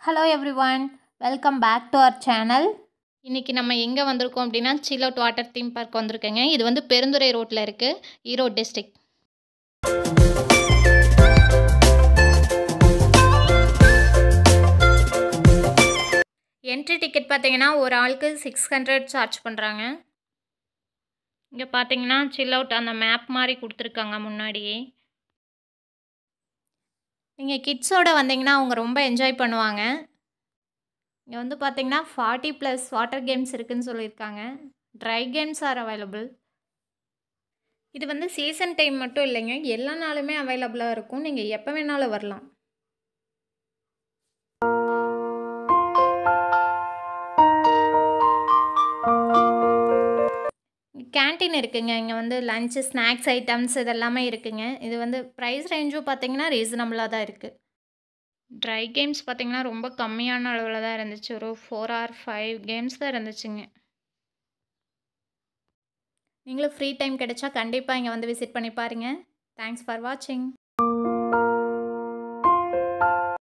Hello everyone, welcome back to our channel. இன்றைக்கி நம்ம எங்கே வந்திருக்கோம் அப்படின்னா chill out water theme park வந்திருக்கேங்க. இது வந்து பெருந்துறை ரோட்டில் இருக்குது, ஈரோடு டிஸ்ட்ரிக்ட். என்ட்ரி டிக்கெட் பார்த்தீங்கன்னா ஒரு ஆளுக்கு 600 சார்ஜ் பண்ணுறாங்க. இங்கே பார்த்தீங்கன்னா சில் அவுட் அந்த மேப் மாதிரி கொடுத்துருக்காங்க முன்னாடியே. நீங்கள் கிட்ஸோடு வந்தீங்கன்னா அவங்க ரொம்ப என்ஜாய் பண்ணுவாங்க. இங்கே வந்து பார்த்தீங்கன்னா 40+ வாட்டர் கேம்ஸ் இருக்குதுன்னு சொல்லியிருக்காங்க. Try games are available. இது வந்து சீசன் டைம் மட்டும் இல்லைங்க, எல்லா நாளுமே அவைலபிளாக இருக்கும். நீங்கள் எப்போ வேணாலும் வரலாம். கேன்டீன் இருக்குங்க. இங்கே வந்து லஞ்சு ஸ்நாக்ஸ் ஐட்டம்ஸ் இதெல்லாமே இருக்குங்க. இது வந்து ப்ரைஸ் ரேஞ்சும் பார்த்தீங்கன்னா ரீசனபிளாக தான் இருக்குது. ட்ரை கேம்ஸ் பார்த்தீங்கன்னா ரொம்ப கம்மியான அளவில் தான் இருந்துச்சு. ஒரு 4 or 5 கேம்ஸ் தான் இருந்துச்சுங்க. நீங்களும் ஃப்ரீ டைம் கிடைச்சா கண்டிப்பாக இங்கே வந்து விசிட் பண்ணி பாருங்கள். தேங்க்ஸ் ஃபார் வாட்சிங்.